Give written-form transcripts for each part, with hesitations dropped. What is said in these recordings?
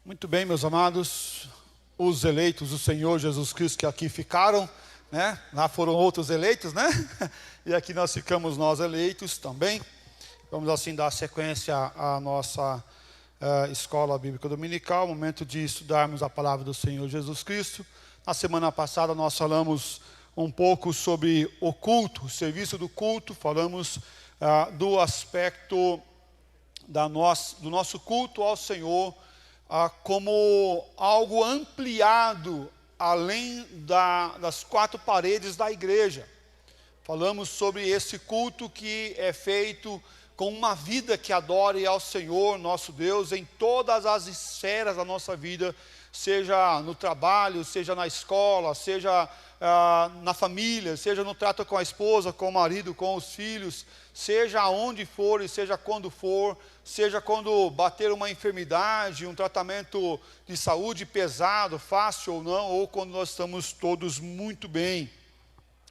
Muito bem, meus amados, os eleitos do Senhor Jesus Cristo que aqui ficaram, né? Lá foram outros eleitos, né? E aqui nós ficamos nós eleitos também. Vamos assim dar sequência à nossa escola bíblica dominical, momento de estudarmos a palavra do Senhor Jesus Cristo. Na semana passada nós falamos um pouco sobre o culto, o serviço do culto, falamos do aspecto do nosso culto ao Senhor, como algo ampliado além das quatro paredes da igreja. Falamos sobre esse culto que é feito com uma vida que adore ao Senhor, nosso Deus, em todas as esferas da nossa vida, seja no trabalho, seja na escola, seja na família, seja no trato com a esposa, com o marido, com os filhos, seja aonde for e seja quando for, seja quando bater uma enfermidade, um tratamento de saúde pesado, fácil ou não, ou quando nós estamos todos muito bem.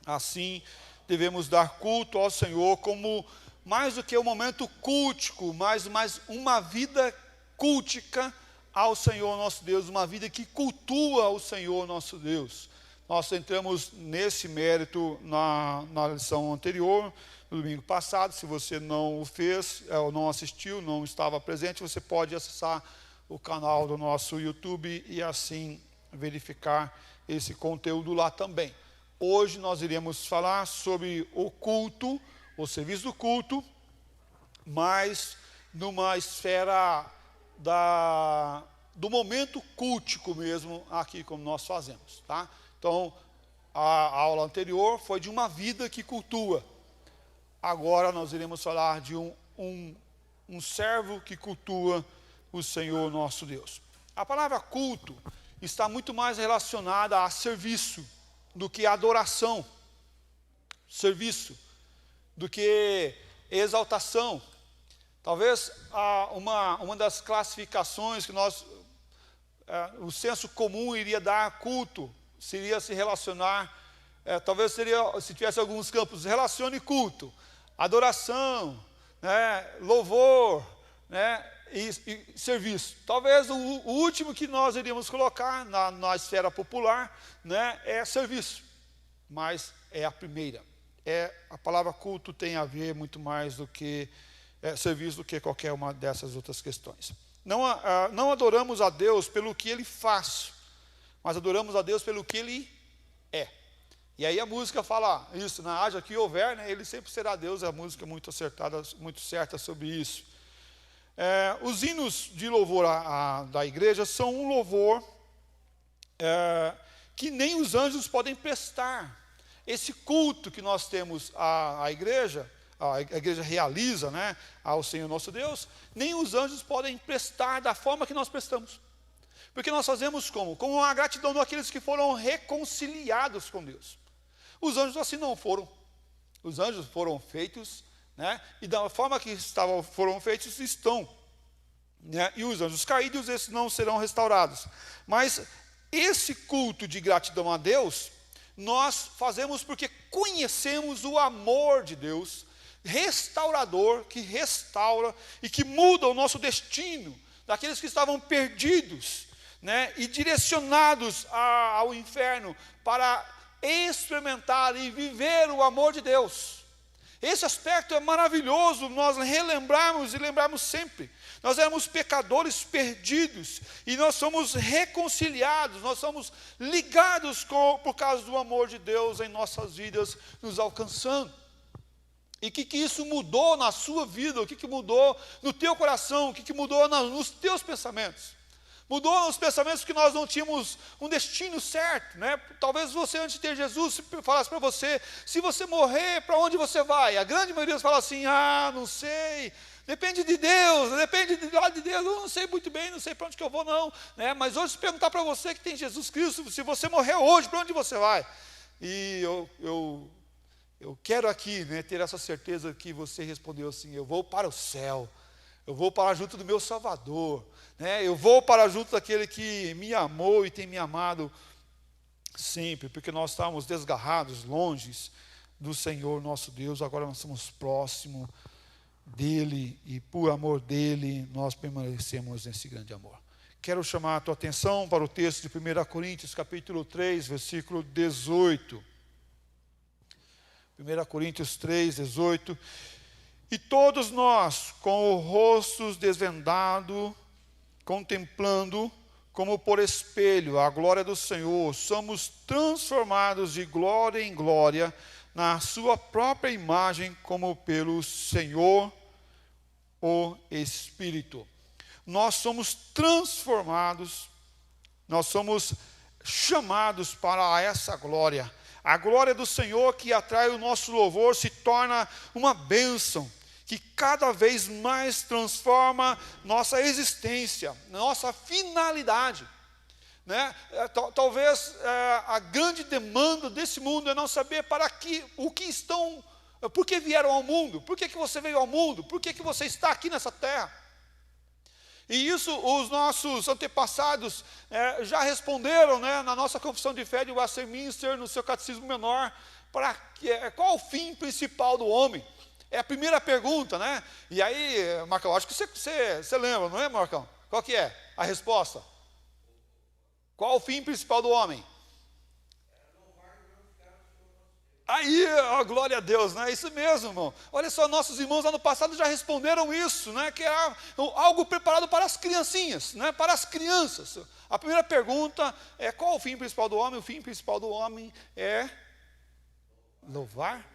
Assim, devemos dar culto ao Senhor como mais do que um momento cultico, mais uma vida cultica ao Senhor nosso Deus, uma vida que cultua o Senhor nosso Deus. Nós entramos nesse mérito na lição anterior, no domingo passado. Se você não o fez, ou não assistiu, não estava presente, você pode acessar o canal do nosso YouTube e assim verificar esse conteúdo lá também. Hoje nós iremos falar sobre o culto, o serviço do culto, mas numa esfera do momento cultico mesmo, aqui como nós fazemos, tá? Então, a aula anterior foi de uma vida que cultua. Agora nós iremos falar de um servo que cultua o Senhor nosso Deus. A palavra culto está muito mais relacionada a serviço do que a adoração. Serviço do que exaltação. Talvez uma das classificações que o senso comum iria dar a culto, seria se relacionar, talvez seria, se tivesse alguns campos, relacione culto, adoração, né, louvor, né, e serviço. Talvez o último que nós iríamos colocar na esfera popular, né, é serviço, mas é a primeira. A palavra culto tem a ver muito mais do que serviço do que qualquer uma dessas outras questões. Não adoramos a Deus pelo que Ele faz, mas adoramos a Deus pelo que Ele é. E aí a música fala isso, né? Haja que houver, né? Ele sempre será Deus. É a música muito acertada, muito certa sobre isso. Os hinos de louvor da igreja são um louvor que nem os anjos podem prestar. Esse culto que nós temos à igreja, a igreja realiza, né, ao Senhor nosso Deus, nem os anjos podem prestar da forma que nós prestamos. Porque nós fazemos como? Com a gratidão daqueles que foram reconciliados com Deus. Os anjos assim não foram. Os anjos foram feitos, né, e da forma que foram feitos estão. Né, e os anjos caídos, esses não serão restaurados. Mas esse culto de gratidão a Deus, nós fazemos porque conhecemos o amor de Deus, restaurador, que restaura e que muda o nosso destino, daqueles que estavam perdidos, né, e direcionados ao inferno, para experimentar e viver o amor de Deus. Esse aspecto é maravilhoso, nós relembrarmos e lembrarmos sempre. Nós éramos pecadores perdidos, e nós somos reconciliados, nós somos ligados por causa do amor de Deus em nossas vidas, nos alcançando. E o que isso mudou na sua vida, o que mudou no teu coração, o que mudou nos teus pensamentos? Mudou nos pensamentos que nós não tínhamos um destino certo, né? Talvez você, antes de ter Jesus, falasse para você, se você morrer, para onde você vai? A grande maioria fala assim, não sei, depende de Deus, depende do lado de Deus, eu não sei muito bem, não sei para onde que eu vou não, né? Mas hoje, se perguntar para você que tem Jesus Cristo, se você morrer hoje, para onde você vai? E eu quero aqui, né, ter essa certeza que você respondeu assim, eu vou para o céu, eu vou para junto do meu Salvador, né, eu vou para junto daquele que me amou e tem me amado sempre, porque nós estávamos desgarrados, longe do Senhor nosso Deus, agora nós estamos próximos dEle, e por amor dEle, nós permanecemos nesse grande amor. quero chamar a tua atenção para o texto de 1 Coríntios, capítulo 3, versículo 18. 1 Coríntios 3, 18. E todos nós, com o rosto desvendado, contemplando, como por espelho, a glória do Senhor, somos transformados de glória em glória, na sua própria imagem, como pelo Senhor, o Espírito. Nós somos transformados, nós somos chamados para essa glória. A glória do Senhor que atrai o nosso louvor se torna uma bênção, que cada vez mais transforma nossa existência, nossa finalidade. Né? Talvez a grande demanda desse mundo é não saber por que vieram ao mundo, por que você veio ao mundo, por que você está aqui nessa terra. E isso os nossos antepassados já responderam, né, na nossa confissão de fé de Westminster, no seu catecismo menor, qual o fim principal do homem? É a primeira pergunta, né? E aí, Marcão, acho que você lembra, não é, Marcão? Qual que é a resposta? Qual o fim principal do homem? Aí, ó, glória a Deus, né? Isso mesmo, irmão. Olha só, nossos irmãos lá no passado já responderam isso, né? Que é algo preparado para as criancinhas, né? Para as crianças. A primeira pergunta é: qual o fim principal do homem? O fim principal do homem é louvar.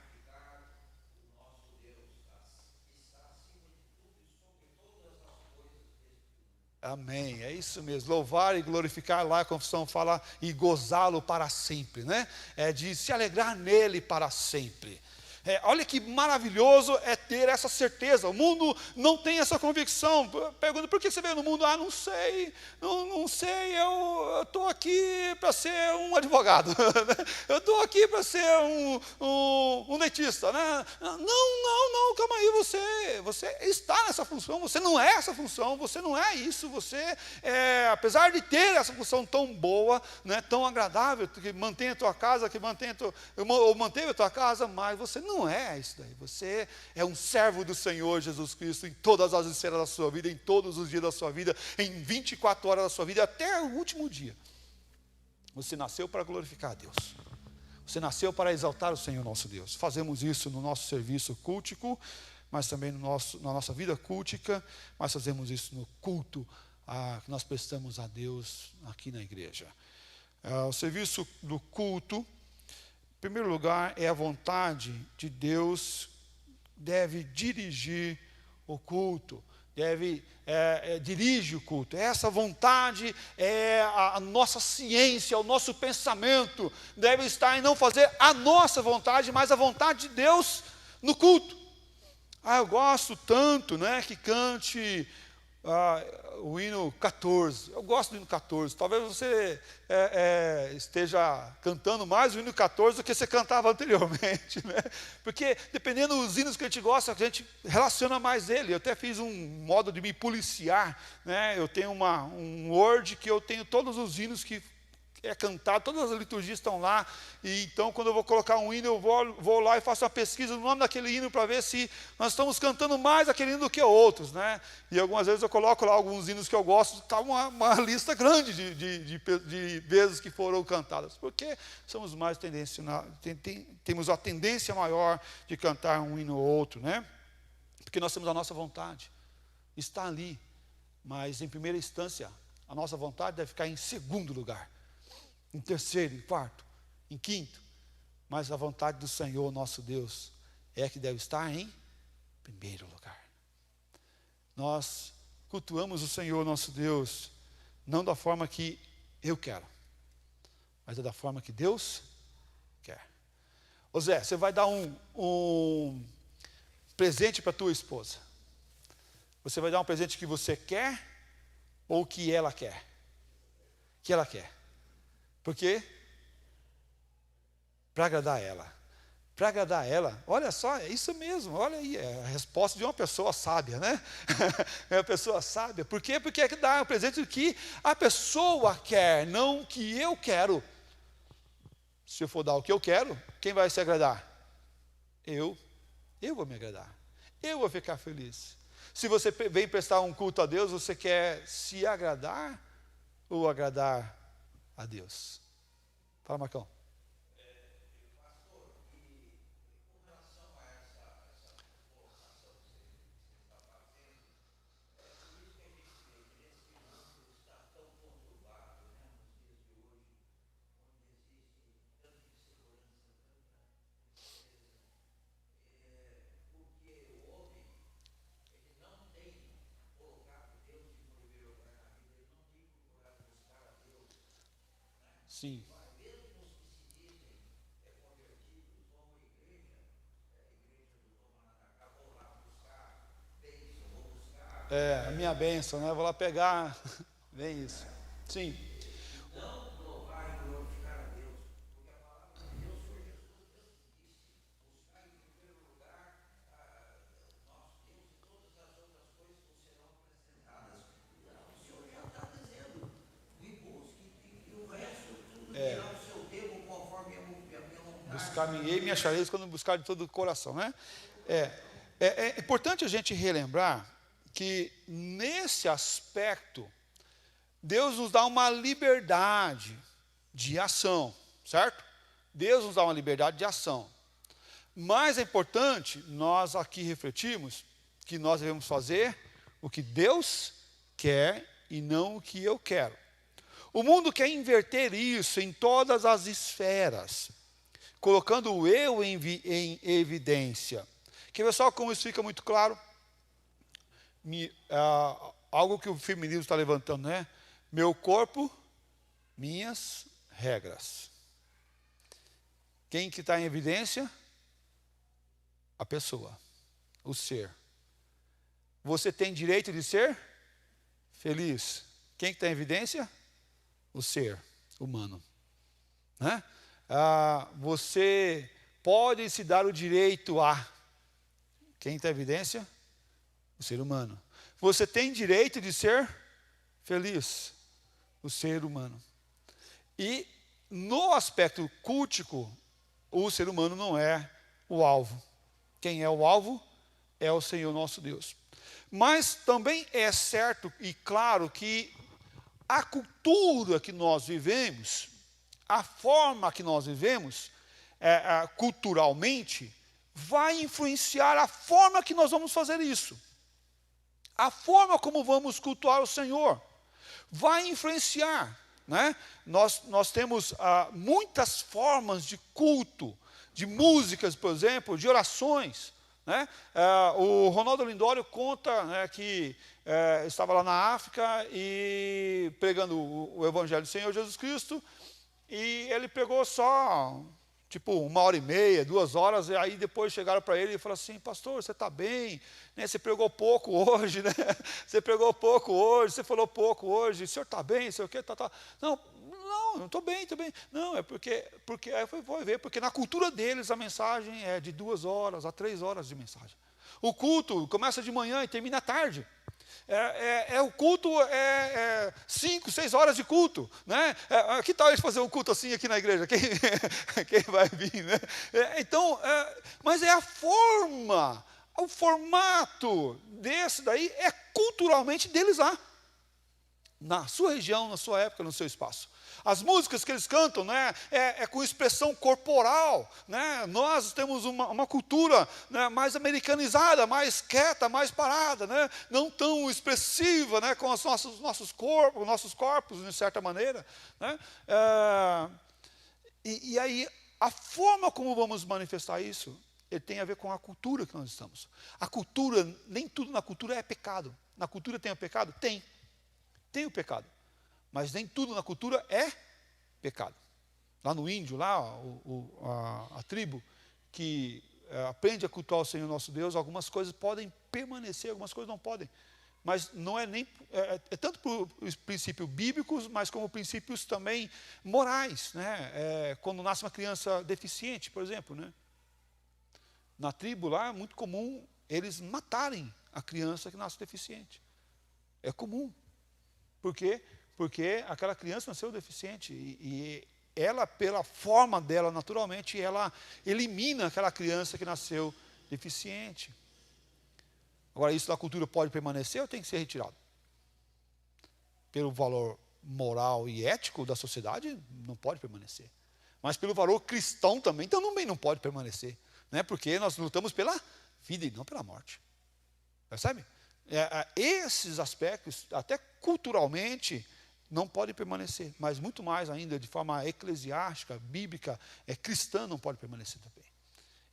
Amém, é isso mesmo, louvar e glorificar, lá a confissão fala, e gozá-lo para sempre, né? É de se alegrar nele para sempre. Olha que maravilhoso é ter essa certeza. O mundo não tem essa convicção. Pergunta: por que você veio no mundo? Não sei, não sei, eu estou aqui para ser um advogado, eu estou aqui para ser um dentista, né? Não, calma aí, você está nessa função, você não é essa função, você não é isso, você, apesar de ter essa função tão boa, né, tão agradável, que mantém a tua casa, manteve a tua casa, mas você não é isso daí. Você é um servo do Senhor Jesus Cristo em todas as esferas da sua vida, em todos os dias da sua vida, em 24 horas da sua vida, até o último dia. Você nasceu para glorificar a Deus. Você nasceu para exaltar o Senhor nosso Deus. Fazemos isso no nosso serviço cultico, mas também na nossa vida cultica, mas fazemos isso no culto que nós prestamos a Deus aqui na igreja. O serviço do culto, em primeiro lugar, é a vontade de Deus, deve dirigir o culto, dirige o culto. Essa vontade é a nossa ciência, o nosso pensamento deve estar em não fazer a nossa vontade, mas a vontade de Deus no culto. Eu gosto tanto, né, que cante o hino 14, eu gosto do hino 14, talvez você esteja cantando mais o hino 14 do que você cantava anteriormente, né? Porque dependendo dos hinos que a gente gosta, a gente relaciona mais ele. Eu até fiz um modo de me policiar, né? Eu tenho um Word que eu tenho todos os hinos que é cantado, todas as liturgias estão lá, e então quando eu vou colocar um hino, eu vou lá e faço uma pesquisa no nome daquele hino para ver se nós estamos cantando mais aquele hino do que outros, né? E algumas vezes eu coloco lá alguns hinos que eu gosto, está uma lista grande de vezes que foram cantadas, porque somos mais temos a tendência maior de cantar um hino ou outro, né? Porque nós temos a nossa vontade, está ali, mas em primeira instância, a nossa vontade deve ficar em segundo lugar, em terceiro, em quarto, em quinto, mas a vontade do Senhor, nosso Deus, é que deve estar em primeiro lugar. Nós cultuamos o Senhor, nosso Deus, não da forma que eu quero, mas é da forma que Deus quer. Ô Zé, você vai dar um presente para a tua esposa. Você vai dar um presente que você quer ou que ela quer? Que ela quer. Por quê? Para agradar ela. Para agradar ela, olha só, é isso mesmo, olha aí, é a resposta de uma pessoa sábia, né? É uma pessoa sábia. Por quê? Porque é que dá o presente que a pessoa quer, não o que eu quero. Se eu for dar o que eu quero, quem vai se agradar? Eu vou me agradar. Eu vou ficar feliz. Se você vem prestar um culto a Deus, você quer se agradar ou agradar a Deus? Fala, Marcão. Sim. É, a minha bênção, né? Vou lá pegar. Vem isso. Sim. Buscar-me-ei e me achareis quando buscar de todo o coração, né? É importante a gente relembrar que nesse aspecto Deus nos dá uma liberdade de ação, certo? Deus nos dá uma liberdade de ação. Mas é importante nós aqui refletirmos que nós devemos fazer o que Deus quer e não o que eu quero. O mundo quer inverter isso em todas as esferas, colocando o eu em evidência. Quer ver só como isso fica muito claro? Algo que o feminismo está levantando, né? Meu corpo, minhas regras. Quem que está em evidência? A pessoa, o ser. Você tem direito de ser feliz. Quem que está em evidência? O ser humano, né? Você pode se dar o direito a. Quem está em evidência? O ser humano. Você tem direito de ser feliz. O ser humano. E no aspecto cultico, o ser humano não é o alvo. Quem é o alvo? É o Senhor nosso Deus. Mas também é certo e claro que a cultura que nós vivemos, a forma que nós vivemos, culturalmente, vai influenciar a forma que nós vamos fazer isso. A forma como vamos cultuar o Senhor vai influenciar, né? Nós temos muitas formas de culto, de músicas, por exemplo, de orações, né? O Ronaldo Lindório conta, né, que estava lá na África e pregando o Evangelho do Senhor Jesus Cristo, e ele pegou só tipo 1h30, 2 horas, e aí depois chegaram para ele e falaram assim: pastor, você está bem, né? Você pregou pouco hoje, né? Você pregou pouco hoje, você falou pouco hoje, o senhor está bem, sei o quê, tá. Não estou bem, estou bem. Não, é porque aí eu fui ver, porque na cultura deles a mensagem é de 2 horas a 3 horas de mensagem. O culto começa de manhã e termina à tarde. O culto 5, 6 horas de culto, né? Que tal eles fazer um culto assim aqui na igreja? Quem vai vir, né? Mas é a forma, o formato desse daí é culturalmente deles lá, na sua região, na sua época, no seu espaço. As músicas que eles cantam, né, com expressão corporal, né? Nós temos uma cultura, né, mais americanizada, mais quieta, mais parada, né? Não tão expressiva, né, com os nossos corpos, de certa maneira, né? E aí, a forma como vamos manifestar isso, ele tem a ver com a cultura que nós estamos. A cultura, nem tudo na cultura é pecado. Na cultura tem o pecado? Tem o pecado. Mas nem tudo na cultura é pecado. Lá no índio, lá, a tribo que aprende a cultuar o Senhor nosso Deus, algumas coisas podem permanecer, algumas coisas não podem. Mas não é nem tanto por princípios bíblicos, mas como princípios também morais, né? Quando nasce uma criança deficiente, por exemplo, né? Na tribo lá é muito comum eles matarem a criança que nasce deficiente. É comum. Por quê? Porque aquela criança nasceu deficiente e ela, pela forma dela, naturalmente, ela elimina aquela criança que nasceu deficiente. Agora, isso da cultura pode permanecer ou tem que ser retirado? Pelo valor moral e ético da sociedade, não pode permanecer. Mas pelo valor cristão também, então também não pode permanecer. Né? Porque nós lutamos pela vida e não pela morte. Percebe? Esses aspectos, até culturalmente, não podem permanecer. Mas muito mais ainda, de forma eclesiástica, bíblica, cristã, não pode permanecer também.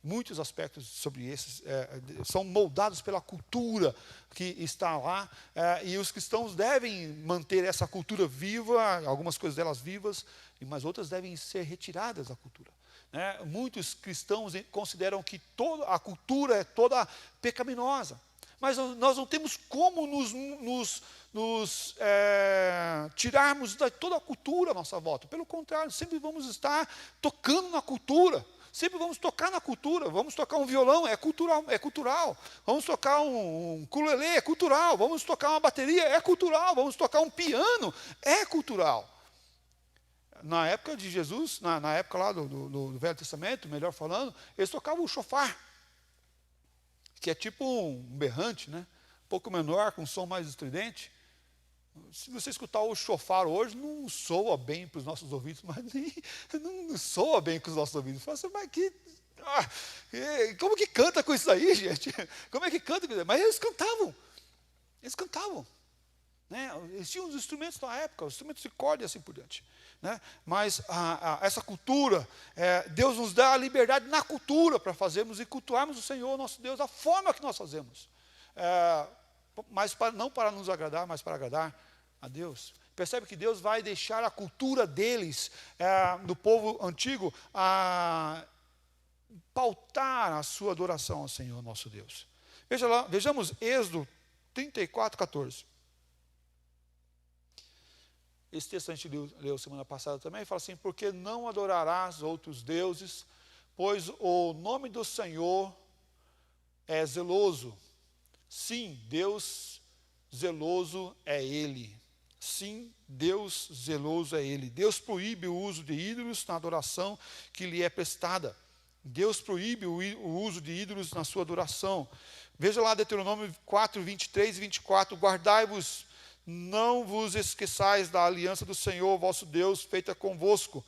Muitos aspectos sobre esses são moldados pela cultura que está lá, e os cristãos devem manter essa cultura viva, algumas coisas delas vivas, mas outras devem ser retiradas da cultura. Né? Muitos cristãos consideram que toda a cultura é toda pecaminosa, mas nós não temos como nos tirarmos de toda a cultura à nossa volta. Pelo contrário, sempre vamos estar tocando na cultura. Sempre vamos tocar na cultura, vamos tocar um violão, é cultural. Vamos tocar um ukulele, é cultural. Vamos tocar uma bateria, é cultural. Vamos tocar um piano, é cultural. Na época de Jesus, na época lá do Velho Testamento, melhor falando, eles tocavam o shofar, que é tipo um berrante, né? Um pouco menor, com um som mais estridente. Se você escutar o shofar hoje, não soa bem para os nossos ouvidos, mas não soa bem com os nossos ouvidos. Fala assim, mas como que canta com isso aí, gente? Como é que canta com isso aí? Mas eles cantavam. Né? Existiam os instrumentos da época, os instrumentos de corda e assim por diante. Né? Mas essa cultura, Deus nos dá a liberdade na cultura para fazermos e cultuarmos o Senhor, nosso Deus, da forma que nós fazemos. Mas não para nos agradar, mas para agradar a Deus. Percebe que Deus vai deixar a cultura deles, do povo antigo, pautar a sua adoração ao Senhor, nosso Deus. Vejamos Êxodo 34, 14. Esse texto a gente leu semana passada também, fala assim, porque não adorarás outros deuses, pois o nome do Senhor é zeloso. Sim, Deus zeloso é Ele. Sim, Deus zeloso é Ele. Deus proíbe o uso de ídolos na adoração que lhe é prestada. Deus proíbe o uso de ídolos na sua adoração. Veja lá Deuteronômio 4, 23 e 24. Guardai-vos, não vos esqueçais da aliança do Senhor, vosso Deus, feita convosco,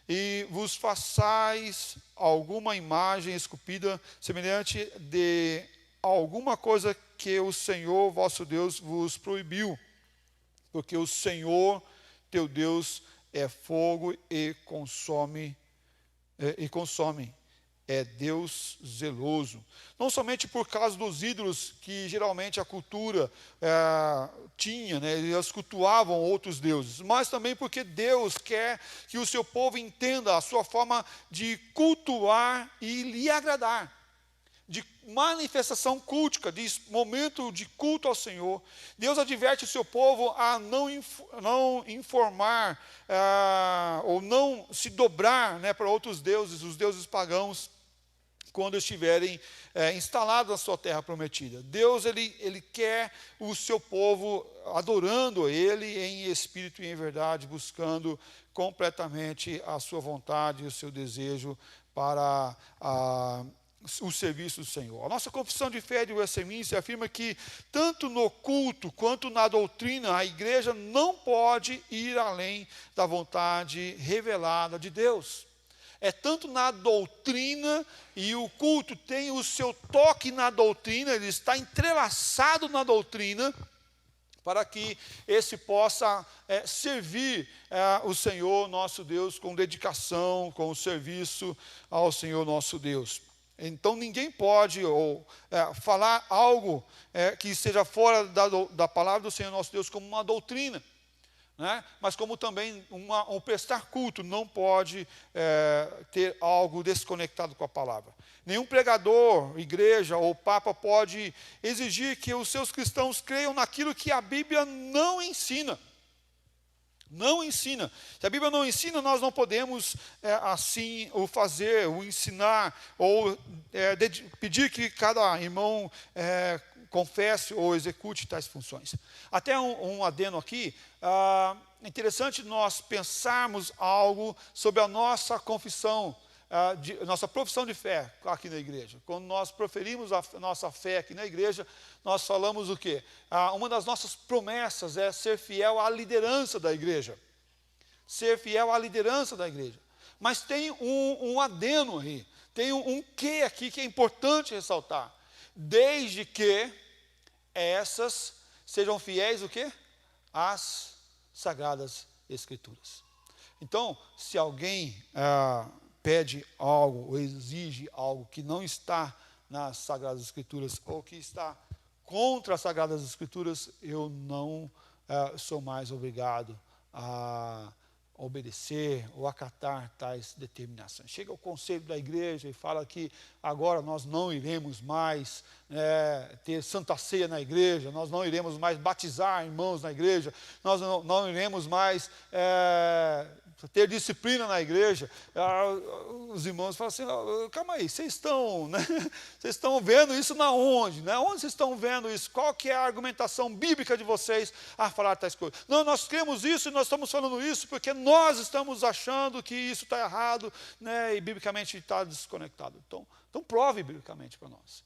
e vos façais alguma imagem esculpida semelhante de alguma coisa que o Senhor vosso Deus vos proibiu, porque o Senhor teu Deus é fogo e consome. É Deus zeloso. Não somente por causa dos ídolos que geralmente a cultura tinha, né, eles cultuavam outros deuses, mas também porque Deus quer que o seu povo entenda a sua forma de cultuar e lhe agradar, de manifestação cultica, de momento de culto ao Senhor. Deus adverte o seu povo a não informar ou não se dobrar, né, para outros deuses, os deuses pagãos, quando estiverem instalados na sua terra prometida. Deus ele quer o seu povo adorando Ele em espírito e em verdade, buscando completamente a sua vontade e o seu desejo para o serviço do Senhor. A nossa confissão de fé de Westminster afirma que tanto no culto quanto na doutrina a igreja não pode ir além da vontade revelada de Deus. É tanto na doutrina, e o culto tem o seu toque na doutrina, ele está entrelaçado na doutrina, para que esse possa servir o Senhor nosso Deus com dedicação, com o serviço ao Senhor nosso Deus. Então ninguém pode falar algo que esteja fora da palavra do Senhor nosso Deus como uma doutrina, né? Mas como também um prestar culto não pode ter algo desconectado com a palavra. Nenhum pregador, igreja ou papa pode exigir que os seus cristãos creiam naquilo que a Bíblia não ensina. Não ensina. Se a Bíblia não ensina, nós não podemos assim o fazer, o ensinar, ou pedir que cada irmão confesse ou execute tais funções. Até um adendo aqui, é interessante nós pensarmos algo sobre a nossa confissão nossa profissão de fé aqui na igreja. Quando nós proferimos a nossa fé aqui na igreja, nós falamos o quê? Uma das nossas promessas é ser fiel à liderança da igreja. Ser fiel à liderança da igreja. Mas tem um adeno aí, tem um quê aqui que é importante ressaltar. Desde que essas sejam fiéis o quê? Às Sagradas Escrituras. Então, se alguém pede algo ou exige algo que não está nas Sagradas Escrituras ou que está contra as Sagradas Escrituras, eu não sou mais obrigado a obedecer ou acatar tais determinações. Chega o conselho da igreja e fala que agora nós não iremos mais ter santa ceia na igreja, nós não iremos mais batizar irmãos na igreja, nós não iremos mais ter disciplina na igreja. Os irmãos falam assim, calma aí, vocês estão vendo isso na onde? Né? Onde vocês estão vendo isso? Qual que é a argumentação bíblica de vocês a falar tais coisas? Não, nós cremos isso e nós estamos falando isso porque nós estamos achando que isso está errado, né? E biblicamente está desconectado. Então prove biblicamente para nós.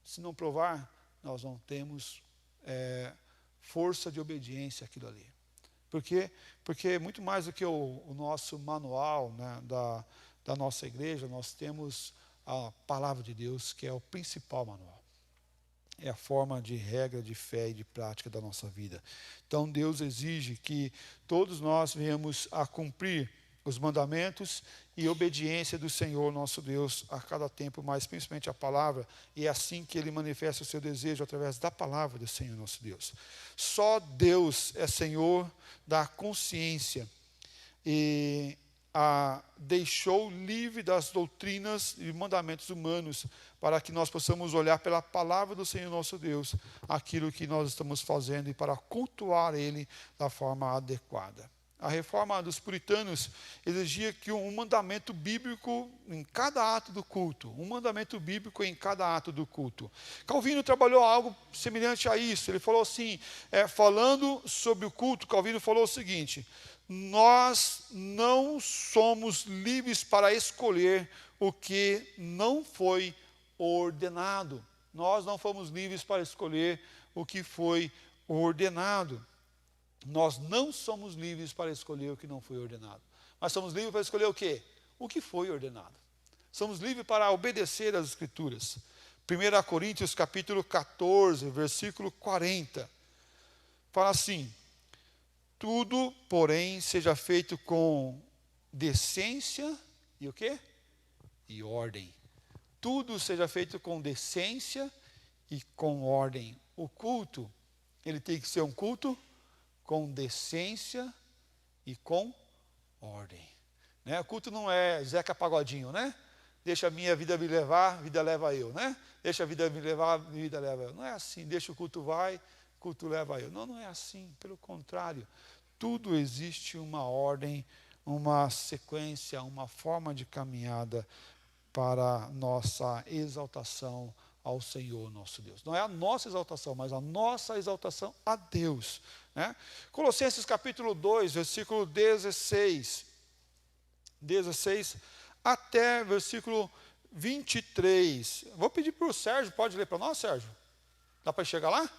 Se não provar, nós não temos força de obediência àquilo ali. Por quê? Porque muito mais do que o nosso manual, né, da nossa igreja, nós temos a palavra de Deus, que é o principal manual. É a forma de regra, de fé e de prática da nossa vida. Então Deus exige que todos nós venhamos a cumprir os mandamentos e obediência do Senhor nosso Deus a cada tempo, mas principalmente a palavra, e é assim que Ele manifesta o seu desejo através da palavra do Senhor nosso Deus. Só Deus é Senhor da consciência e a deixou livre das doutrinas e mandamentos humanos para que nós possamos olhar pela palavra do Senhor nosso Deus aquilo que nós estamos fazendo e para cultuar Ele da forma adequada. A reforma dos puritanos exigia que um mandamento bíblico em cada ato do culto, um mandamento bíblico em cada ato do culto. Calvino trabalhou algo semelhante a isso. Ele falou assim, falando sobre o culto, Calvino falou o seguinte: nós não somos livres para escolher o que não foi ordenado. Nós não fomos livres para escolher o que foi ordenado. Nós não somos livres para escolher o que não foi ordenado. Mas somos livres para escolher o quê? O que foi ordenado. Somos livres para obedecer às Escrituras. 1 Coríntios capítulo 14, versículo 40. Fala assim: tudo, porém, seja feito com decência e o quê? E ordem. Tudo seja feito com decência e com ordem. O culto, ele tem que ser um culto com decência e com ordem. Né? O culto não é Zeca Pagodinho, né? Deixa a minha vida me levar, vida leva eu, né? Deixa a vida me levar, vida leva eu. Não é assim, deixa o culto vai, culto leva eu. Não, não é assim, pelo contrário. Tudo existe uma ordem, uma sequência, uma forma de caminhada para nossa exaltação ao Senhor nosso Deus. Não é a nossa exaltação, mas a nossa exaltação a Deus. Né? Colossenses capítulo 2, versículo 16 até versículo 23. Vou pedir para o Sérgio, pode ler para nós, Sérgio? Dá para chegar lá?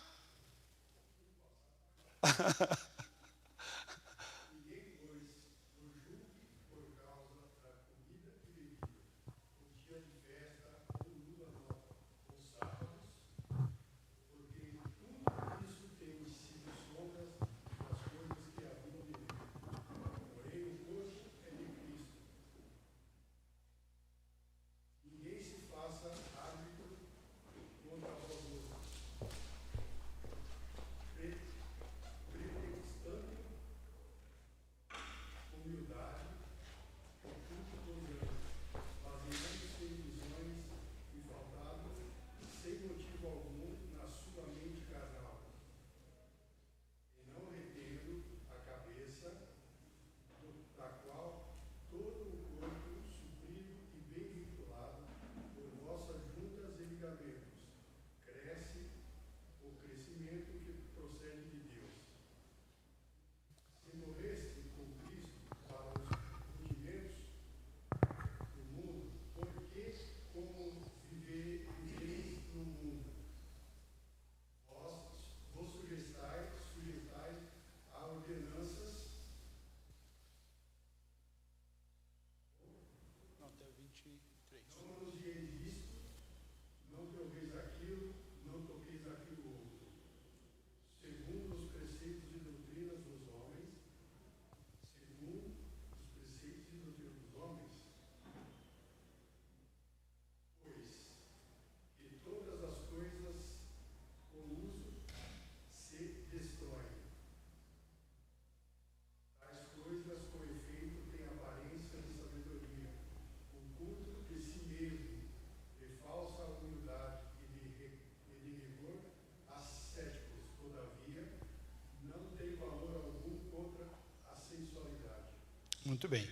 Muito bem.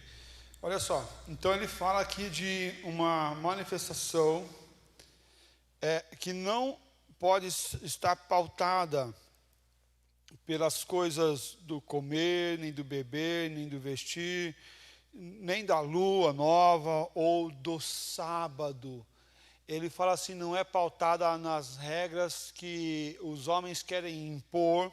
Olha só, então ele fala aqui de uma manifestação que não pode estar pautada pelas coisas do comer, nem do beber, nem do vestir, nem da lua nova ou do sábado. Ele fala assim, não é pautada nas regras que os homens querem impor,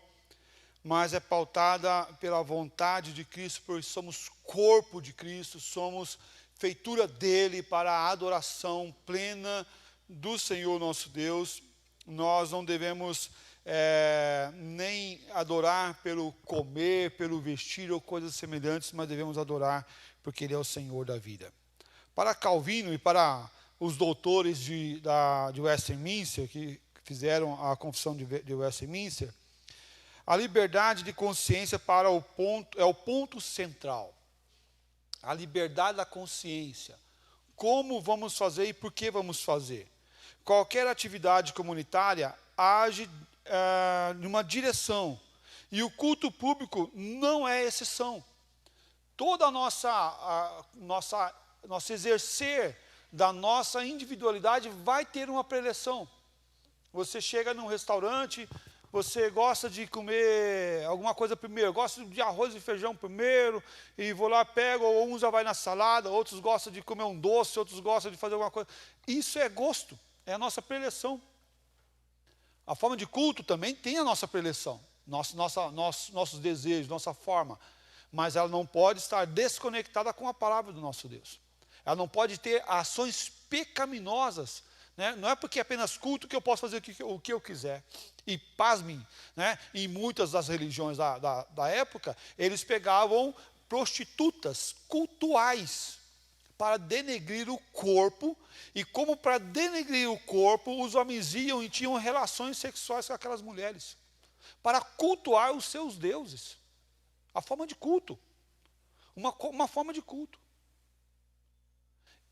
mas é pautada pela vontade de Cristo, porque somos corpo de Cristo, somos feitura dele para a adoração plena do Senhor nosso Deus. Nós não devemos nem adorar pelo comer, pelo vestir ou coisas semelhantes, mas devemos adorar porque ele é o Senhor da vida. Para Calvino e para os doutores de Westminster, que fizeram a confissão de Westminster, a liberdade de consciência é o ponto central. A liberdade da consciência. Como vamos fazer e por que vamos fazer? Qualquer atividade comunitária age numa direção. E o culto público não é exceção. Toda nosso exercer da nossa individualidade vai ter uma preleção. Você chega num restaurante, você gosta de comer alguma coisa primeiro, gosta de arroz e feijão primeiro, e vou lá, pego, ou uns já vai na salada, outros gostam de comer um doce, outros gostam de fazer alguma coisa. Isso é gosto, é a nossa preleção. A forma de culto também tem a nossa preleção, nossos desejos, nossa forma, mas ela não pode estar desconectada com a palavra do nosso Deus. Ela não pode ter ações pecaminosas, né? Não é porque é apenas culto que eu posso fazer o que eu quiser. E pasmem, né? Em muitas das religiões da época, eles pegavam prostitutas cultuais para denegrir o corpo, e como para denegrir o corpo, os homens iam e tinham relações sexuais com aquelas mulheres, para cultuar os seus deuses. A forma de culto. Uma forma de culto.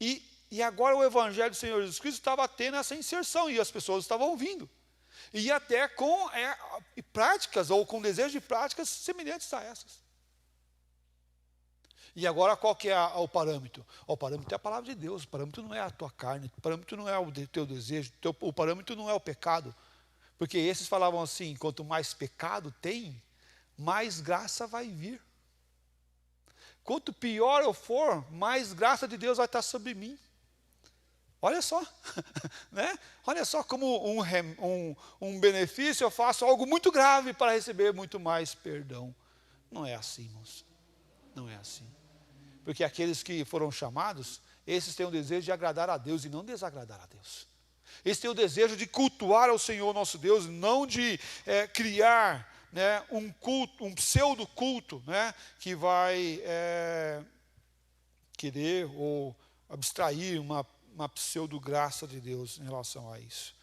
E agora o Evangelho do Senhor Jesus Cristo estava tendo essa inserção, e as pessoas estavam ouvindo. E até com práticas, ou com desejo de práticas semelhantes a essas. E agora qual que é o parâmetro? O parâmetro é a palavra de Deus, o parâmetro não é a tua carne, o parâmetro não é o teu desejo, o parâmetro não é o pecado. Porque esses falavam assim, quanto mais pecado tem, mais graça vai vir. Quanto pior eu for, mais graça de Deus vai estar sobre mim. Olha só, né? Olha só como um benefício eu faço algo muito grave para receber muito mais perdão. Não é assim, irmãos. Não é assim. Porque aqueles que foram chamados, esses têm o desejo de agradar a Deus e não desagradar a Deus. Eles têm o desejo de cultuar ao Senhor nosso Deus, não de criar, né, um culto, um pseudo culto, né, que vai querer ou abstrair uma pseudo graça de Deus em relação a isso.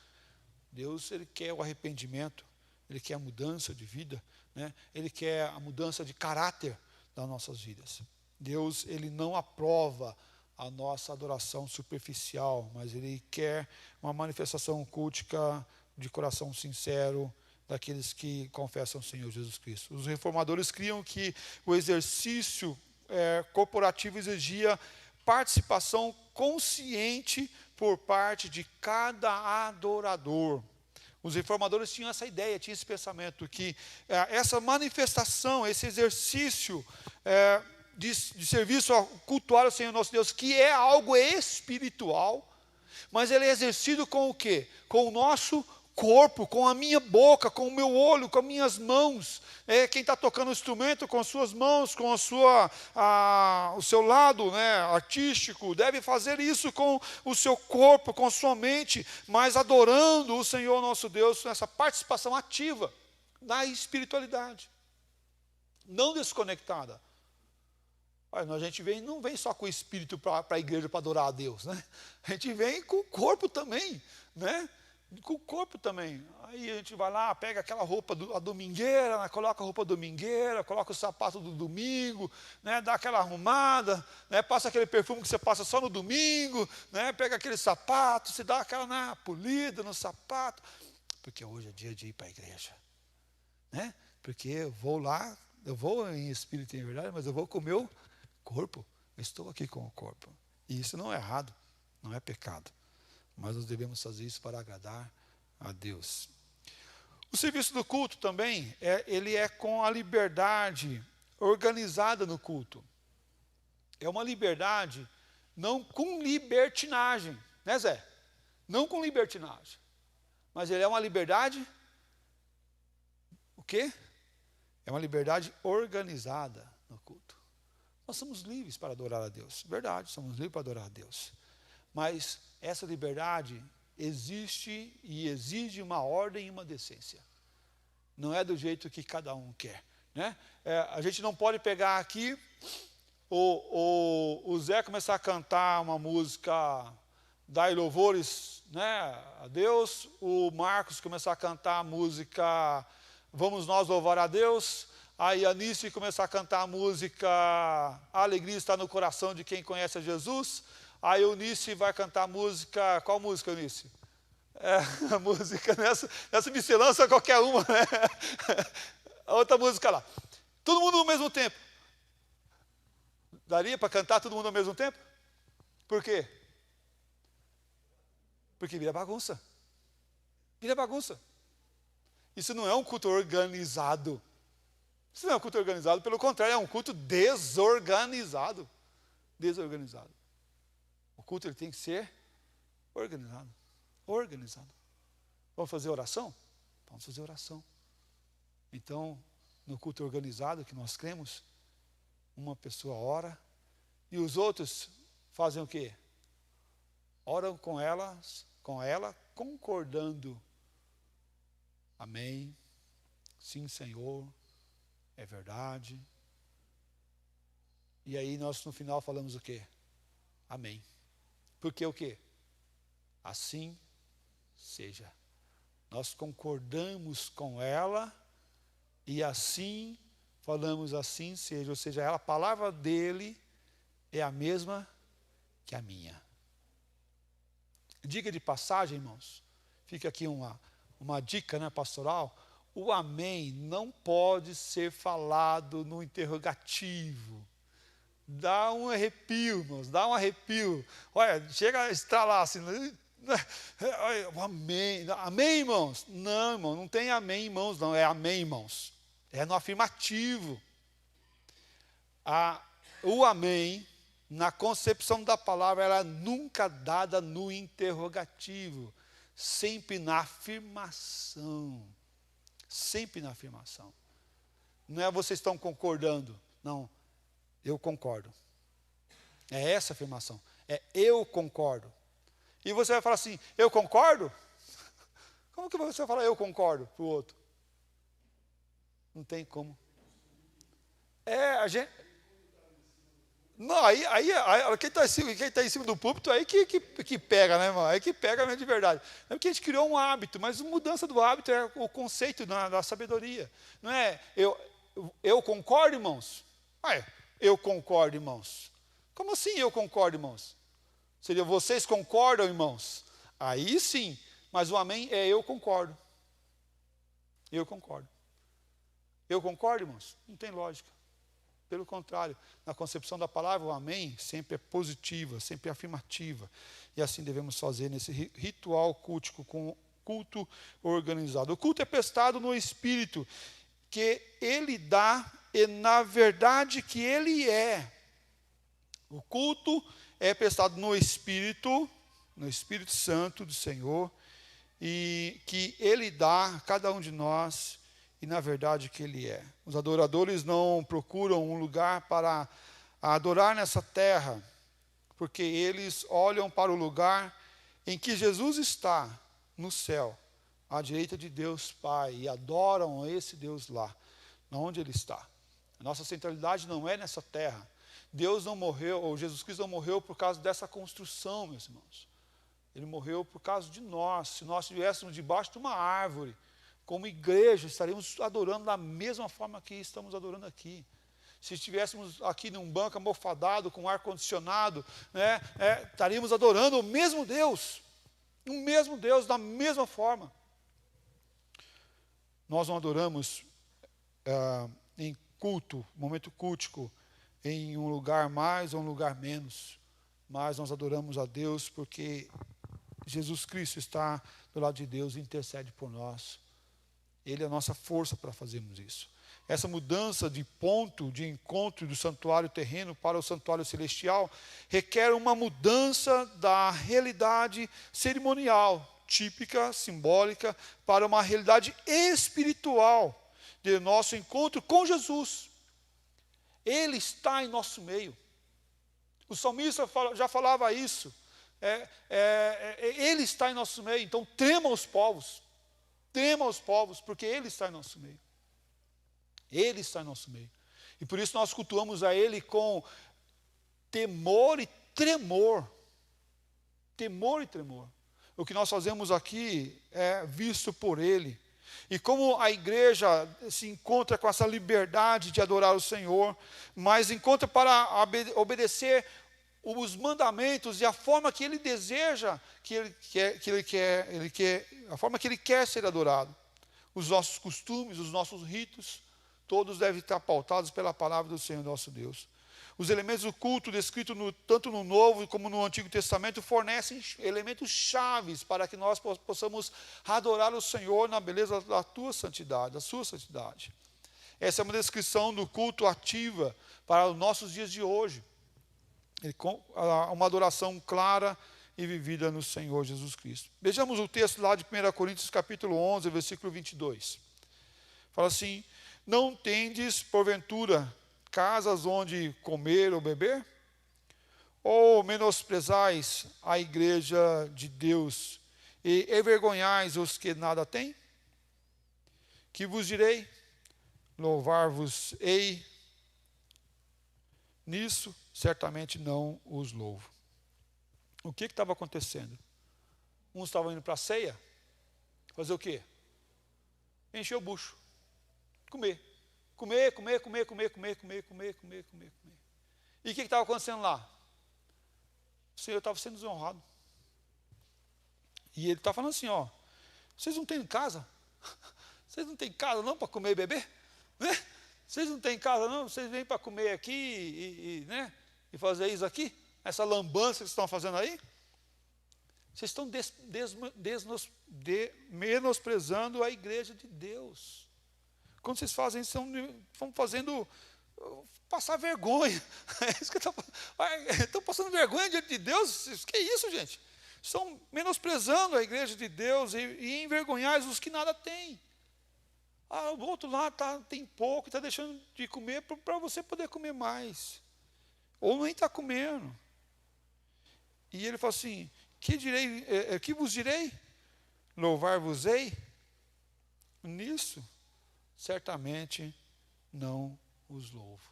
Deus, ele quer o arrependimento, ele quer a mudança de vida, né, ele quer a mudança de caráter das nossas vidas. Deus, ele não aprova a nossa adoração superficial, mas ele quer uma manifestação cultica de coração sincero daqueles que confessam o Senhor Jesus Cristo. Os reformadores criam que o exercício corporativo exigia participação consciente por parte de cada adorador. Os reformadores tinham essa ideia, tinham esse pensamento, que essa manifestação, esse exercício de serviço ao cultuar ao Senhor nosso Deus, que é algo espiritual, mas ele é exercido com o quê? Com o nosso corpo, com a minha boca, com o meu olho, com as minhas mãos. Quem está tocando o instrumento com as suas mãos, com o seu lado, né, artístico, deve fazer isso com o seu corpo, com a sua mente, mas adorando o Senhor nosso Deus, nessa participação ativa na espiritualidade, não desconectada. A gente não vem só com o espírito para a igreja para adorar a Deus, né? A gente vem com o corpo também, né? Com o corpo também. Aí a gente vai lá, pega aquela roupa a domingueira, né? Coloca a roupa domingueira, coloca o sapato do domingo, né? Dá aquela arrumada, né? Passa aquele perfume que você passa só no domingo, né? Pega aquele sapato, você dá aquela polida no sapato, porque hoje é dia de ir para a igreja, né? Porque eu vou lá, eu vou em espírito e em verdade, mas eu vou com o meu corpo, eu estou aqui com o corpo. E isso não é errado, não é pecado. Mas nós devemos fazer isso para agradar a Deus. O serviço do culto também, ele é com a liberdade organizada no culto. É uma liberdade, não com libertinagem, né, Zé? Não com libertinagem. Mas ele é uma liberdade, o quê? É uma liberdade organizada no culto. Nós somos livres para adorar a Deus. Verdade, somos livres para adorar a Deus. Mas essa liberdade existe e exige uma ordem e uma decência. Não é do jeito que cada um quer, né? A gente não pode pegar aqui o Zé começar a cantar uma música, dar louvores, né, a Deus, o Marcos começar a cantar a música Vamos Nós Louvar a Deus, aí a Anice começar a cantar a música A Alegria Está no Coração de Quem Conhece a Jesus, aí o Eunice vai cantar a música, qual música, Eunice? A música, nessa miscelância qualquer uma, né? A outra música lá. Todo mundo ao mesmo tempo. Daria para cantar todo mundo ao mesmo tempo? Por quê? Porque vira bagunça. Vira bagunça. Isso não é um culto organizado. Isso não é um culto organizado, pelo contrário, é um culto desorganizado. Desorganizado. O culto ele tem que ser organizado. Organizado. Vamos fazer oração? Vamos fazer oração. Então, no culto organizado que nós cremos, uma pessoa ora e os outros fazem o quê? Oram com ela concordando. Amém. Sim, Senhor. É verdade. E aí nós no final falamos o quê? Amém. Porque o quê? Assim seja. Nós concordamos com ela e assim falamos assim seja. Ou seja, a palavra dele é a mesma que a minha. Dica de passagem, irmãos. Fica aqui uma dica, né, pastoral. O amém não pode ser falado no interrogativo. Dá um arrepio, irmãos, dá um arrepio. Olha, chega a estralar assim. Amém. Amém, irmãos? Não, irmão, não tem amém, irmãos, não. É amém, irmãos. É no afirmativo. O amém, na concepção da palavra, ela é nunca dada no interrogativo. Sempre na afirmação. Sempre na afirmação. Não é vocês estão concordando. Não, eu concordo. É essa a afirmação. É eu concordo. E você vai falar assim, eu concordo? Como que você vai falar eu concordo para o outro? Não tem como. A gente... Não, aí quem está em cima do púlpito, aí que pega, né, irmão? Aí que pega mesmo de verdade. É porque a gente criou um hábito, mas a mudança do hábito é o conceito da sabedoria. Não é eu concordo, irmãos? Eu concordo, irmãos. Como assim eu concordo, irmãos? Seria vocês concordam, irmãos? Aí sim, mas o amém é eu concordo. Eu concordo. Eu concordo, irmãos? Não tem lógica. Pelo contrário, na concepção da palavra, o amém sempre é positiva, sempre é afirmativa. E assim devemos fazer nesse ritual cultico, com culto organizado. O culto é prestado no Espírito, que ele dá e na verdade que ele é. O culto é prestado no Espírito Santo do Senhor, e que ele dá a cada um de nós, e na verdade que ele é. Os adoradores não procuram um lugar para adorar nessa terra, porque eles olham para o lugar em que Jesus está, no céu, à direita de Deus Pai, e adoram esse Deus lá, onde ele está. A nossa centralidade não é nessa terra. Deus não morreu, ou Jesus Cristo não morreu por causa dessa construção, meus irmãos. Ele morreu por causa de nós. Se nós estivéssemos debaixo de uma árvore, como igreja, estaríamos adorando da mesma forma que estamos adorando aqui. Se estivéssemos aqui num banco almofadado, com ar-condicionado, né, estaríamos adorando o mesmo Deus. O mesmo Deus, da mesma forma. Nós não adoramos em culto, momento cultico, em um lugar mais ou um lugar menos, mas nós adoramos a Deus porque Jesus Cristo está do lado de Deus e intercede por nós. Ele é a nossa força para fazermos isso. Essa mudança de ponto de encontro do santuário terreno para o santuário celestial requer uma mudança da realidade cerimonial, típica, simbólica, para uma realidade espiritual de nosso encontro com Jesus. Ele está em nosso meio. O salmista já falava isso. Ele está em nosso meio. Então tremam os povos, porque Ele está em nosso meio. Ele está em nosso meio. E por isso nós cultuamos a Ele com temor e tremor. Temor e tremor. O que nós fazemos aqui é visto por Ele. E como a igreja se encontra com essa liberdade de adorar o Senhor, mas encontra para obedecer os mandamentos e a forma que Ele deseja, a forma que Ele quer ser adorado. Os nossos costumes, os nossos ritos, todos devem estar pautados pela palavra do Senhor nosso Deus. Os elementos do culto descritos tanto no Novo como no Antigo Testamento fornecem elementos chaves para que nós possamos adorar o Senhor na beleza da tua santidade, da sua santidade. Essa é uma descrição do culto ativa para os nossos dias de hoje. Uma adoração clara e vivida no Senhor Jesus Cristo. Vejamos o texto lá de 1 Coríntios capítulo 11, versículo 22. Fala assim: não tendes, porventura, casas onde comer ou beber? Ou menosprezais a igreja de Deus e envergonhais os que nada têm? Que vos direi? Louvar-vos-ei? Nisso, certamente não os louvo. O que estava acontecendo? Uns estavam indo para a ceia, fazer o quê? Encher o bucho. Comer. Comer. E o que estava acontecendo lá? O Senhor estava sendo desonrado. E Ele está falando assim, ó, vocês não têm casa? Vocês não têm casa não para comer e beber? Né? Vocês não têm casa não? Vocês vêm para comer aqui né? E fazer isso aqui? Essa lambança que vocês estão fazendo aí? Vocês estão menosprezando a igreja de Deus. Quando vocês fazem isso, estão fazendo passar vergonha. É isso que estão passando vergonha diante de Deus. Que isso, gente? Estão menosprezando a igreja de Deus e envergonhais os que nada têm. O outro lá tem pouco, está deixando de comer para você poder comer mais. Ou nem está comendo. E ele fala assim: que vos direi? Louvar-vos-ei? Nisso, certamente não os louvo.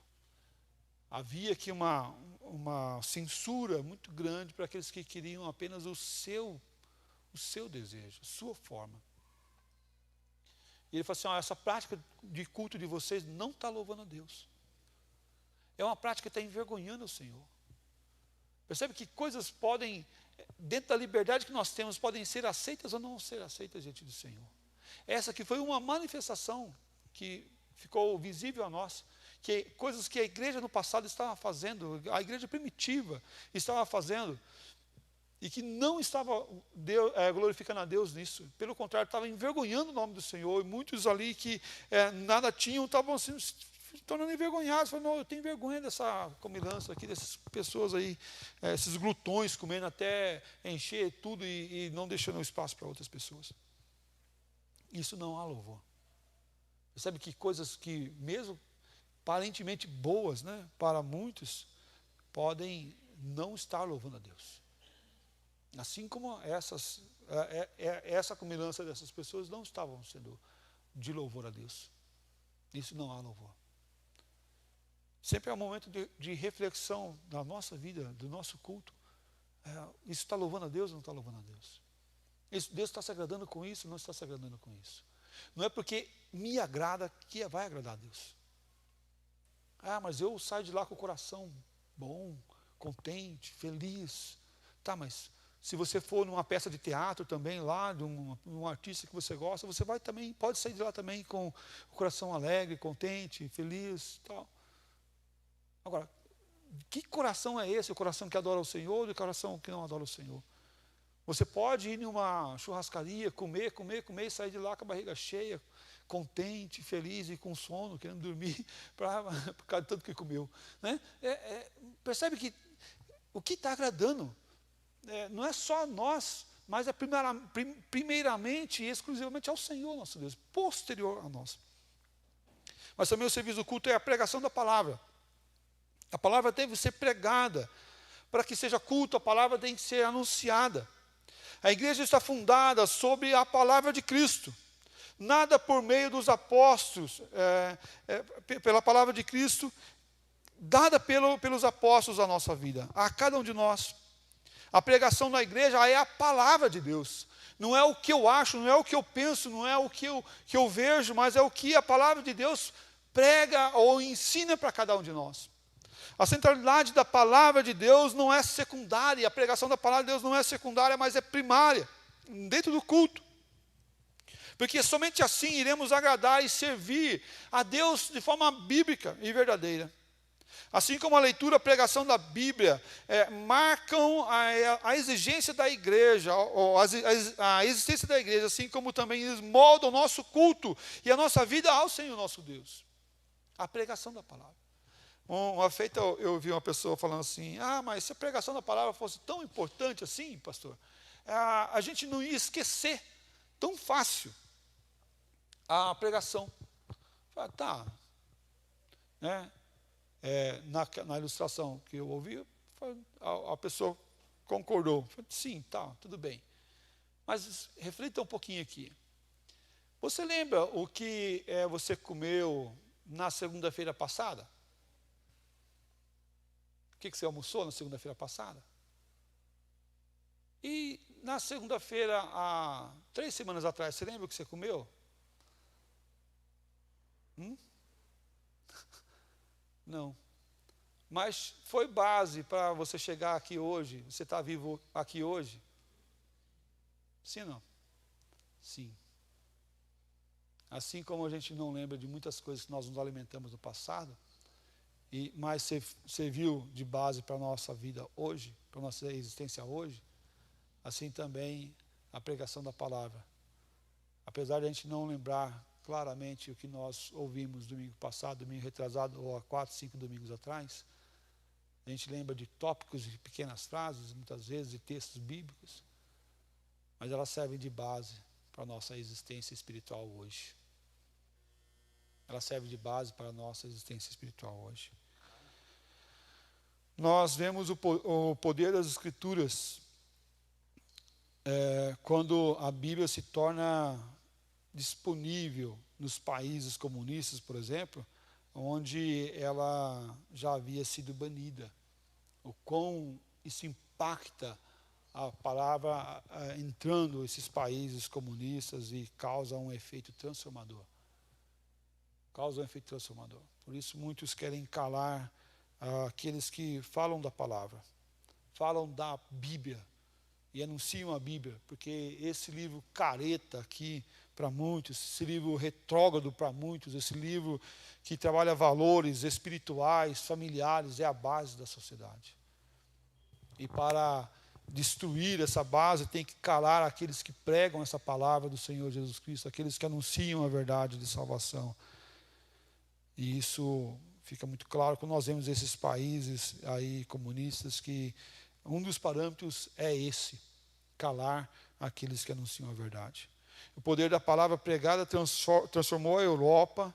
Havia aqui uma censura muito grande para aqueles que queriam apenas o seu desejo, a sua forma. E ele fala assim: essa prática de culto de vocês não está louvando a Deus. É uma prática que está envergonhando o Senhor. Percebe que coisas podem, dentro da liberdade que nós temos, podem ser aceitas ou não ser aceitas diante do Senhor. Essa que foi uma manifestação que ficou visível a nós, que coisas que a igreja no passado estava fazendo, a igreja primitiva estava fazendo, e que não estava glorificando a Deus nisso. Pelo contrário, estava envergonhando o nome do Senhor, e muitos ali que nada tinham, estavam se tornando envergonhados. Falaram: não, eu tenho vergonha dessa comilança aqui, dessas pessoas aí, esses glutões comendo até encher tudo e não deixando espaço para outras pessoas. Isso não há louvor. Percebe que coisas que, mesmo aparentemente boas, né, para muitos, podem não estar louvando a Deus. Assim como essa comilança dessas pessoas não estavam sendo de louvor a Deus. Isso não há louvor. Sempre é um momento de reflexão da nossa vida, do nosso culto. Isso está louvando a Deus ou não está louvando a Deus? Deus está se agradando com isso ou não está se agradando com isso? Não é porque me agrada que vai agradar a Deus. Mas eu saio de lá com o coração bom, contente, feliz. Tá, mas se você for numa peça de teatro também, lá, de um artista que você gosta, você vai também, pode sair de lá também com o coração alegre, contente, feliz, tal. Agora, Que coração é esse? O coração que adora o Senhor ou o coração que não adora o Senhor? Você pode ir em uma churrascaria, comer e sair de lá com a barriga cheia, contente, feliz e com sono, querendo dormir por causa de tanto que comeu. Né? Percebe que o que está agradando não é só nós, mas é primeiramente e exclusivamente ao Senhor nosso Deus, posterior a nós. Mas também o serviço do culto é a pregação da palavra. A palavra deve ser pregada. Para que seja culto, a palavra tem que ser anunciada. A igreja está fundada sobre a palavra de Cristo. Nada por meio dos apóstolos, pela palavra de Cristo, dada pelos apóstolos à nossa vida, a cada um de nós. A pregação da igreja é a palavra de Deus. Não é o que eu acho, não é o que eu penso, não é o que eu vejo, mas é o que a palavra de Deus prega ou ensina para cada um de nós. A centralidade da palavra de Deus não é secundária, a pregação da palavra de Deus não é secundária, mas é primária, dentro do culto. Porque somente assim iremos agradar e servir a Deus de forma bíblica e verdadeira. Assim como a leitura e a pregação da Bíblia marcam a exigência da igreja, a existência da igreja, assim como também eles moldam o nosso culto e a nossa vida ao Senhor nosso Deus. A pregação da palavra. Uma feita eu vi uma pessoa falando assim, mas se a pregação da palavra fosse tão importante assim, pastor, a gente não ia esquecer tão fácil a pregação. Falei, tá. Né? Na ilustração que eu ouvi, a pessoa concordou. Falei, sim, tá, tudo bem. Mas reflita um pouquinho aqui. Você lembra o que você comeu na segunda-feira passada? O que você almoçou na segunda-feira passada? E na segunda-feira, há 3 semanas atrás, você lembra o que você comeu? Não. Mas foi base para você chegar aqui hoje, você está vivo aqui hoje? Sim ou não? Sim. Assim como a gente não lembra de muitas coisas que nós nos alimentamos no passado, mas serviu de base para a nossa vida hoje, para a nossa existência hoje, assim também a pregação da palavra. Apesar de a gente não lembrar claramente o que nós ouvimos domingo passado, domingo retrasado, ou há 4, 5 domingos atrás, a gente lembra de tópicos e pequenas frases, muitas vezes, de textos bíblicos, mas elas servem de base para a nossa existência espiritual hoje. Ela serve de base para a nossa existência espiritual hoje. Nós vemos o poder das Escrituras quando a Bíblia se torna disponível nos países comunistas, por exemplo, onde ela já havia sido banida. O quão isso impacta a palavra entrando nesses países comunistas e causa um efeito transformador. Causa um efeito transformador. Por isso muitos querem calar aqueles que falam da palavra, falam da Bíblia e anunciam a Bíblia, porque esse livro careta aqui para muitos, esse livro retrógrado para muitos, esse livro que trabalha valores espirituais, familiares, é a base da sociedade. E para destruir essa base, tem que calar aqueles que pregam essa palavra do Senhor Jesus Cristo, aqueles que anunciam a verdade de salvação. E isso fica muito claro quando nós vemos esses países aí comunistas que um dos parâmetros é esse, calar aqueles que anunciam a verdade. O poder da palavra pregada transformou a Europa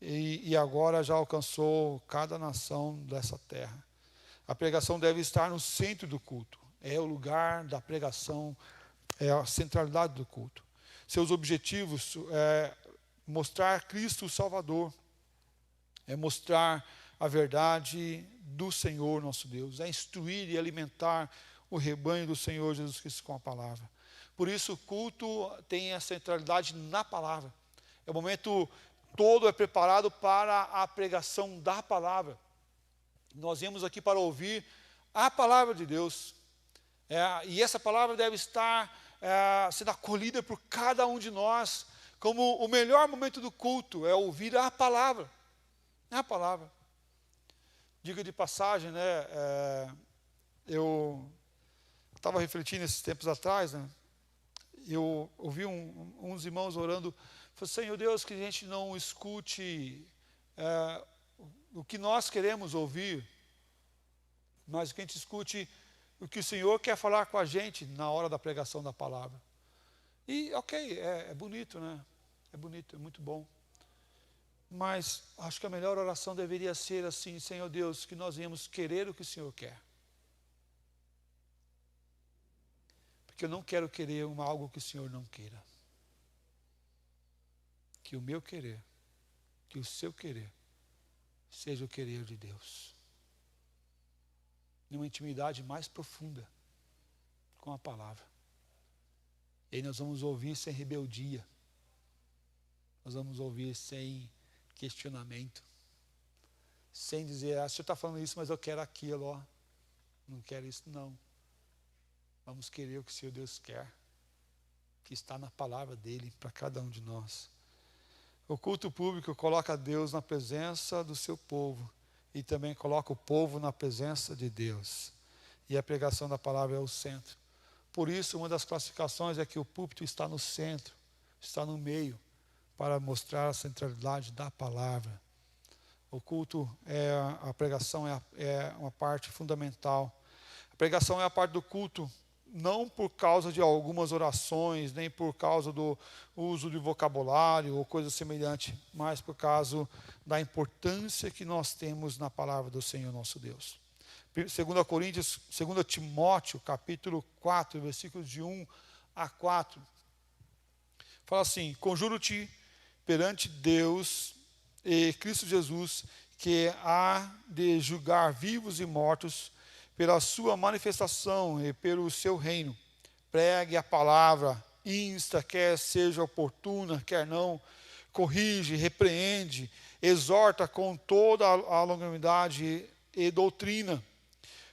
e agora já alcançou cada nação dessa terra. A pregação deve estar no centro do culto. É o lugar da pregação, é a centralidade do culto. Seus objetivos é mostrar Cristo o Salvador, é mostrar a verdade do Senhor nosso Deus, é instruir e alimentar o rebanho do Senhor Jesus Cristo com a palavra. Por isso o culto tem a centralidade na palavra. O momento todo é preparado para a pregação da palavra. Nós viemos aqui para ouvir a palavra de Deus. E essa palavra deve estar sendo acolhida por cada um de nós, como o melhor momento do culto é ouvir a palavra. É a palavra. Diga de passagem, né? Eu estava refletindo esses tempos atrás, né? Eu ouvi uns irmãos orando, falei, Senhor Deus, que a gente não escute o que nós queremos ouvir, mas que a gente escute o que o Senhor quer falar com a gente na hora da pregação da palavra. E, ok, é bonito, né? É bonito, é muito bom. Mas acho que a melhor oração deveria ser assim, Senhor Deus, que nós venhamos querer o que o Senhor quer. Porque eu não quero querer algo que o Senhor não queira. Que o meu querer, que o seu querer, seja o querer de Deus. Numa intimidade mais profunda com a palavra. E aí nós vamos ouvir sem rebeldia. Nós vamos ouvir sem questionamento. Sem dizer, o senhor está falando isso, mas eu quero aquilo, ó. Não quero isso, não. Vamos querer o que o Senhor Deus quer, que está na palavra dele para cada um de nós. O culto público coloca Deus na presença do seu povo e também coloca o povo na presença de Deus. E a pregação da palavra é o centro. Por isso, uma das classificações é que o púlpito está no centro, está no meio, para mostrar a centralidade da palavra. O culto, a pregação é uma parte fundamental. A pregação é a parte do culto, não por causa de algumas orações, nem por causa do uso de vocabulário ou coisa semelhante, mas por causa da importância que nós temos na palavra do Senhor nosso Deus. 2 Timóteo, capítulo 4, versículos de 1 a 4, fala assim, conjuro-te perante Deus e Cristo Jesus, que há de julgar vivos e mortos pela sua manifestação e pelo seu reino. Pregue a palavra, insta, quer seja oportuna, quer não, corrige, repreende, exorta com toda a longanimidade e doutrina,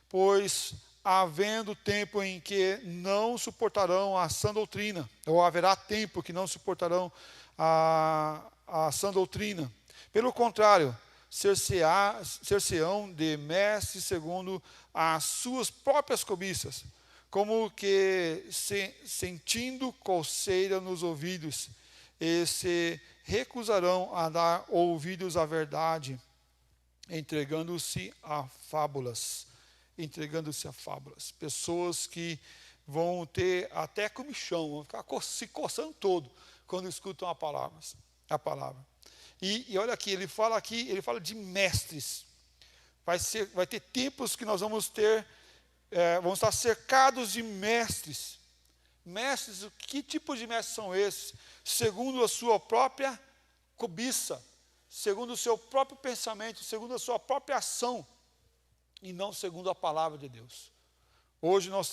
pois havendo tempo em que não suportarão a sã doutrina, ou haverá tempo que não suportarão a sã doutrina. Pelo contrário, ser-se-ão de mestres segundo as suas próprias cobiças, como que sentindo coceira nos ouvidos, e se recusarão a dar ouvidos à verdade, entregando-se a fábulas. Pessoas que vão ter até comichão, vão ficar se coçando todo quando escutam a palavra. E olha aqui, ele fala de mestres. Vai ter tempos que nós vamos estar cercados de mestres. Mestres, que tipo de mestres são esses? Segundo a sua própria cobiça, segundo o seu próprio pensamento, segundo a sua própria ação, e não segundo a palavra de Deus. Hoje nós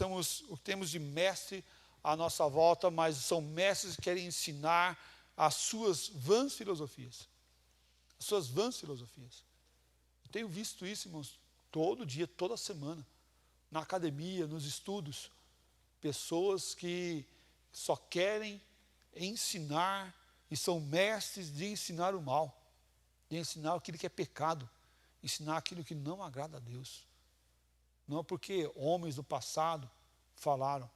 temos de mestre à nossa volta, mas são mestres que querem ensinar as suas vãs filosofias. As suas vãs filosofias. Eu tenho visto isso, irmãos, todo dia, toda semana, na academia, nos estudos. Pessoas que só querem ensinar e são mestres de ensinar o mal, de ensinar aquilo que é pecado, ensinar aquilo que não agrada a Deus. Não é porque homens do passado falaram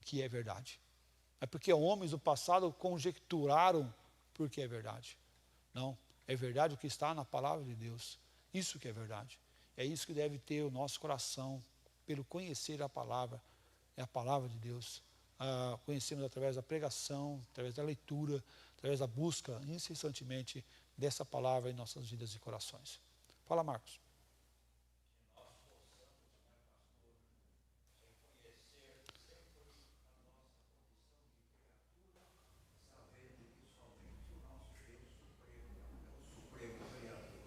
que é verdade. É porque homens do passado conjecturaram porque é verdade. Não, é verdade o que está na palavra de Deus. Isso que é verdade. É isso que deve ter o nosso coração, pelo conhecer a palavra. É a palavra de Deus. Conhecemos através da pregação, através da leitura, através da busca incessantemente dessa palavra em nossas vidas e corações. Fala, Marcos.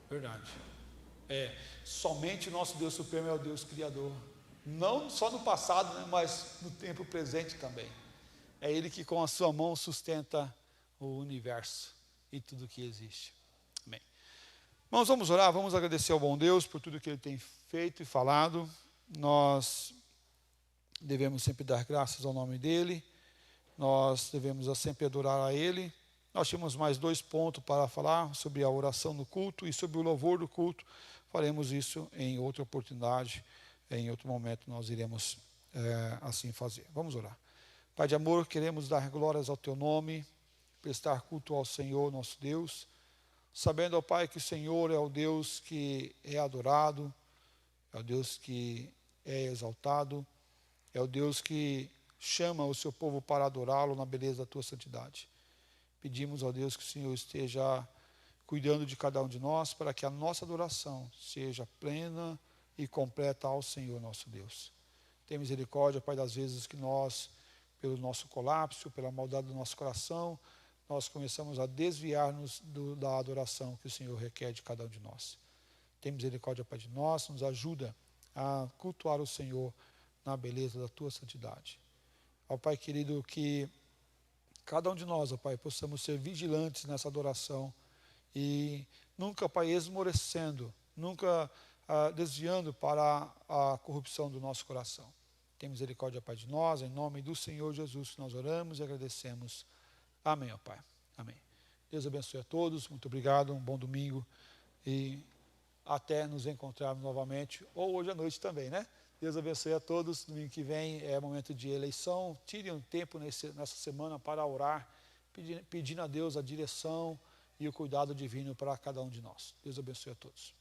Verdade. Somente o nosso Deus Supremo é o Deus Criador. Não só no passado, né, mas no tempo presente também. É Ele que com a sua mão sustenta o universo e tudo que existe. Amém. Irmãos, vamos orar, vamos agradecer ao bom Deus por tudo que Ele tem feito e falado. Nós devemos sempre dar graças ao nome dEle. Nós devemos sempre adorar a Ele. Nós tínhamos mais 2 pontos para falar sobre a oração no culto e sobre o louvor do culto. faremos isso em outra oportunidade, em outro momento nós iremos assim fazer. Vamos orar. Pai de amor, queremos dar glórias ao Teu nome, prestar culto ao Senhor, nosso Deus, sabendo, ó Pai, que o Senhor é o Deus que é adorado, é o Deus que é exaltado, é o Deus que chama o seu povo para adorá-lo na beleza da Tua santidade. Pedimos, ó Deus, que o Senhor esteja cuidando de cada um de nós, para que a nossa adoração seja plena e completa ao Senhor, nosso Deus. Tem misericórdia, Pai, das vezes que nós, pelo nosso colapso, pela maldade do nosso coração, nós começamos a desviar-nos da adoração que o Senhor requer de cada um de nós. Tem misericórdia, Pai, de nós, nos ajuda a cultuar o Senhor na beleza da Tua santidade. Ó Pai querido, que cada um de nós, ó Pai, possamos ser vigilantes nessa adoração e nunca, Pai, esmorecendo, nunca desviando para a corrupção do nosso coração. Tem misericórdia, Pai, de nós, em nome do Senhor Jesus, que nós oramos e agradecemos. Amém, ó Pai. Amém. Deus abençoe a todos, muito obrigado, um bom domingo e até nos encontrarmos novamente, ou hoje à noite também, né? Deus abençoe a todos, domingo que vem é momento de eleição, tirem um tempo nessa semana para orar, pedindo a Deus a direção e o cuidado divino para cada um de nós. Deus abençoe a todos.